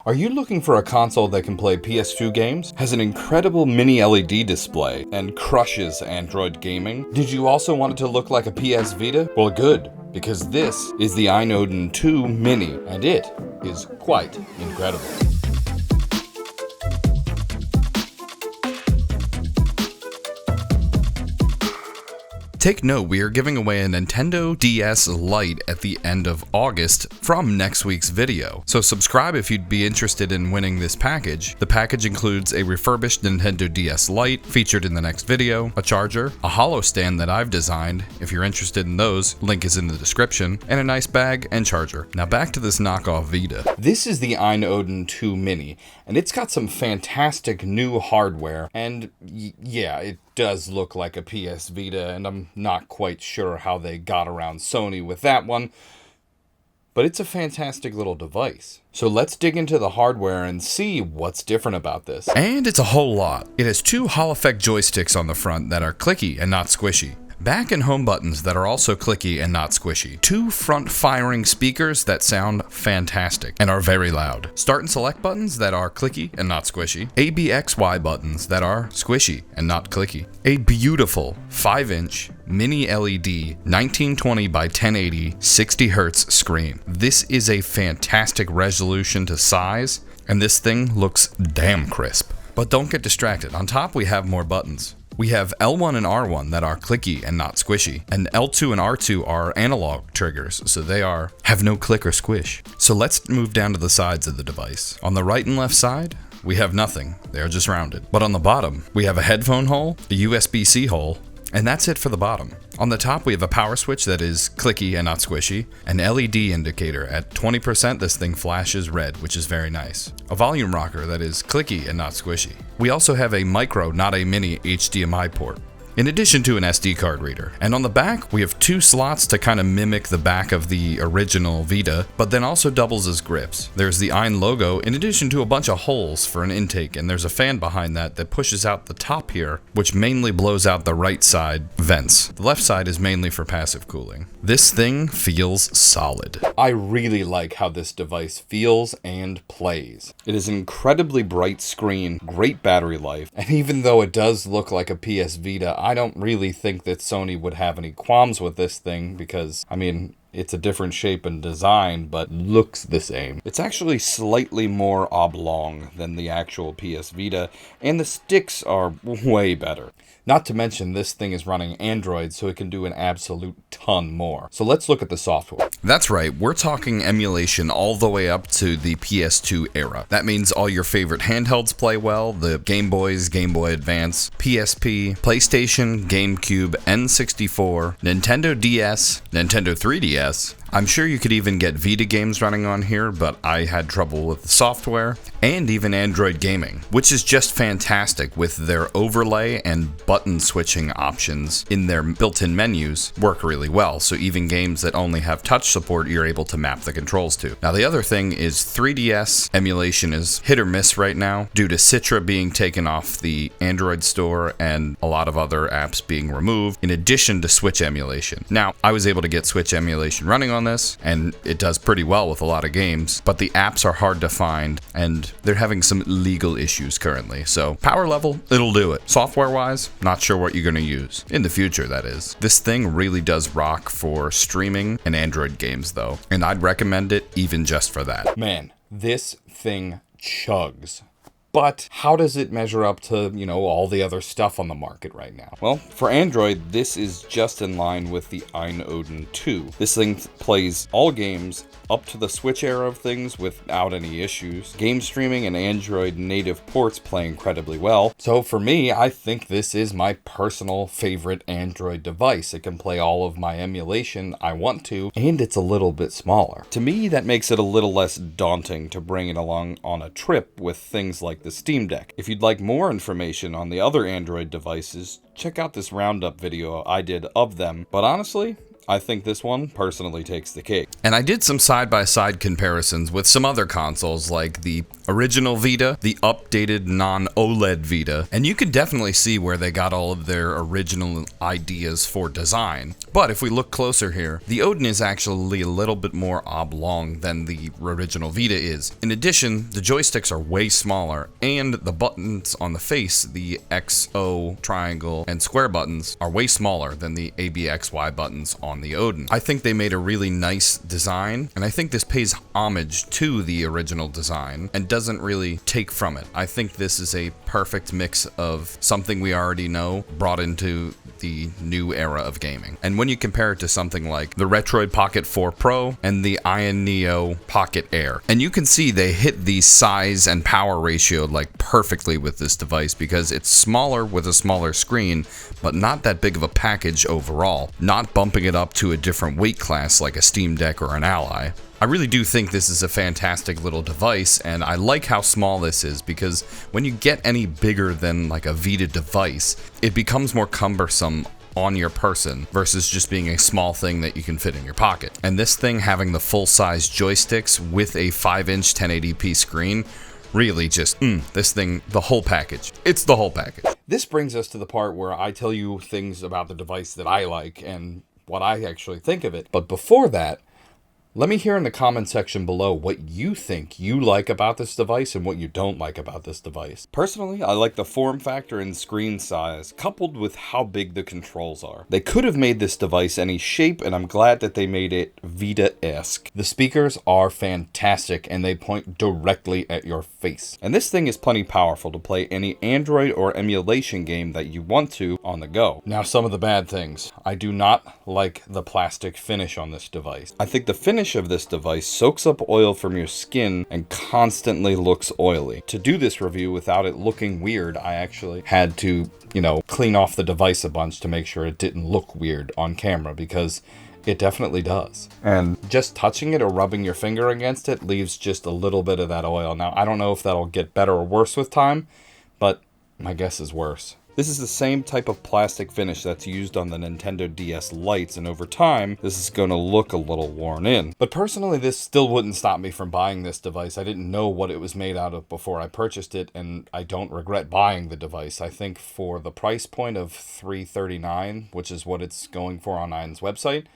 Are you looking for a console that can play PS2 games, has an incredible mini LED display, and crushes Android gaming? Did you also want it to look like a PS Vita? Well, good, because this is the AYN Odin 2 Mini, and it is quite incredible. Take note, we are giving away a Nintendo DS Lite at the end of August from next week's video. So subscribe if you'd be interested in winning this package. The package includes a refurbished Nintendo DS Lite featured in the next video, a charger, a holo stand that I've designed, if you're interested in those, link is in the description, and a nice bag and charger. Now back to this knockoff Vita. This is the AYN Odin 2 Mini, and it's got some fantastic new hardware, and yeah, it does look like a PS Vita, and I'm not quite sure how they got around Sony with that one, but it's a fantastic little device. So let's dig into the hardware and see what's different about this. And it's a whole lot. It has two Hall Effect joysticks on the front that are clicky and not squishy. Back and home buttons that are also clicky and not squishy. Two front-firing speakers that sound fantastic and are very loud. Start and select buttons that are clicky and not squishy. ABXY buttons that are squishy and not clicky. A beautiful 5-inch mini LED 1920 by 1080 60 Hz screen. This is a fantastic resolution to size, and this thing looks damn crisp. But don't get distracted. On top we have more buttons. We have L1 and R1 that are clicky and not squishy, and L2 and R2 are analog triggers, so they have no click or squish. So let's move down to the sides of the device. On the right and left side, we have nothing. They are just rounded. But on the bottom, we have a headphone hole, a USB-C hole, and that's it for the bottom. On the top, we have a power switch that is clicky and not squishy, an LED indicator. At 20%, this thing flashes red, which is very nice. A volume rocker that is clicky and not squishy. We also have a micro, not a mini HDMI port, in addition to an SD card reader. And on the back, we have two slots to kind of mimic the back of the original Vita, but then also doubles as grips. There's the AYN logo, in addition to a bunch of holes for an intake, and there's a fan behind that pushes out the top here, which mainly blows out the right side vents. The left side is mainly for passive cooling. This thing feels solid. I really like how this device feels and plays. It is an incredibly bright screen, great battery life, and even though it does look like a PS Vita, I don't really think that Sony would have any qualms with this thing because, I mean, it's a different shape and design, but looks the same. It's actually slightly more oblong than the actual PS Vita, and the sticks are way better. Not to mention, this thing is running Android, so it can do an absolute ton more. So let's look at the software. That's right, we're talking emulation all the way up to the PS2 era. That means all your favorite handhelds play well, the Game Boys, Game Boy Advance, PSP, PlayStation, GameCube, N64, Nintendo DS, Nintendo 3DS. I'm sure you could even get Vita games running on here, but I had trouble with the software, and even Android gaming, which is just fantastic with their overlay and button switching options in their built-in menus work really well, so even games that only have touch support you're able to map the controls to. Now the other thing is 3DS emulation is hit or miss right now due to Citra being taken off the Android store and a lot of other apps being removed, in addition to Switch emulation. Now, I was able to get Switch emulation running on this, and it does pretty well with a lot of games, but the apps are hard to find, and they're having some legal issues currently. So power level, it'll do it. Software wise, not sure what you're going to use. In the future, that is. This thing really does rock for streaming and Android games though, and I'd recommend it even just for that. Man, this thing chugs. But how does it measure up to, all the other stuff on the market right now? Well, for Android, this is just in line with the AYN Odin 2. This thing plays all games up to the Switch era of things without any issues. Game streaming and Android native ports play incredibly well. So for me, I think this is my personal favorite Android device. It can play all of my emulation I want to, and it's a little bit smaller. To me, that makes it a little less daunting to bring it along on a trip with things like the Steam Deck. If you'd like more information on the other Android devices, check out this roundup video I did of them. But honestly, I think this one personally takes the cake. And I did some side-by-side comparisons with some other consoles like the original Vita, the updated non-OLED Vita, and you can definitely see where they got all of their original ideas for design. But if we look closer here, the Odin is actually a little bit more oblong than the original Vita is. In addition, the joysticks are way smaller, and the buttons on the face, the X, O, triangle, and square buttons, are way smaller than the A, B, X, Y buttons on the Odin. I think they made a really nice design, and I think this pays homage to the original design and doesn't really take from it. I think this is a perfect mix of something we already know brought into the new era of gaming. And when you compare it to something like the Retroid Pocket 4 Pro and the AYN Neo Pocket Air, and you can see they hit the size and power ratio like perfectly with this device because it's smaller with a smaller screen, but not that big of a package overall, not bumping it up to a different weight class like a Steam Deck or an Ally. I really do think this is a fantastic little device, and I like how small this is because when you get any bigger than like a Vita device, it becomes more cumbersome on your person versus just being a small thing that you can fit in your pocket. And this thing having the full-size joysticks with a 5-inch 1080p screen really just, this thing, the whole package. It's the whole package. This brings us to the part where I tell you things about the device that I like and what I actually think of it. But before that, let me hear in the comment section below what you think you like about this device and what you don't like about this device. Personally, I like the form factor and screen size, coupled with how big the controls are. They could have made this device any shape, and I'm glad that they made it Vita-esque. The speakers are fantastic, and they point directly at your face. And this thing is plenty powerful to play any Android or emulation game that you want to on the go. Now, some of the bad things. I do not like the plastic finish on this device. I think the finish of this device soaks up oil from your skin and constantly looks oily. To do this review without it looking weird, I actually had to, clean off the device a bunch to make sure it didn't look weird on camera, because it definitely does. And just touching it or rubbing your finger against it leaves just a little bit of that oil. Now, I don't know if that'll get better or worse with time, but my guess is worse. This is the same type of plastic finish that's used on the Nintendo DS Lites, and over time, this is going to look a little worn in. But personally, this still wouldn't stop me from buying this device. I didn't know what it was made out of before I purchased it, and I don't regret buying the device. I think for the price point of $339, which is what it's going for on AYN's website,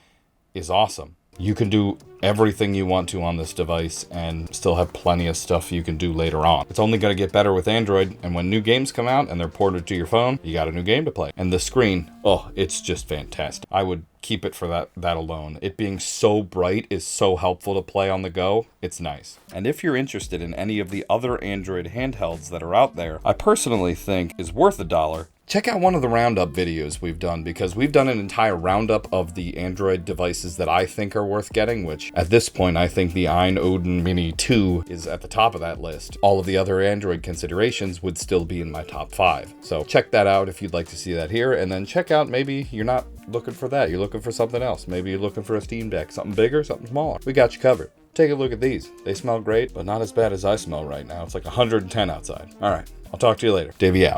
is awesome. You can do everything you want to on this device and still have plenty of stuff you can do later on. It's only going to get better with Android, and when new games come out and they're ported to your phone, you got a new game to play. And the screen, it's just fantastic. I would keep it for that alone. It being so bright is so helpful to play on the go. It's nice. And if you're interested in any of the other Android handhelds that are out there, I personally think is worth $1. Check out one of the roundup videos we've done, because we've done an entire roundup of the Android devices that I think are worth getting, which at this point I think the AYN Odin Mini 2 is at the top of that list. All of the other Android considerations would still be in my top 5. So check that out if you'd like to see that here, and then check out, maybe you're not looking for that, you're looking for something else. Maybe you're looking for a Steam Deck, something bigger, something smaller. We got you covered. Take a look at these. They smell great, but not as bad as I smell right now. It's like 110 outside. All right, I'll talk to you later. Davey out.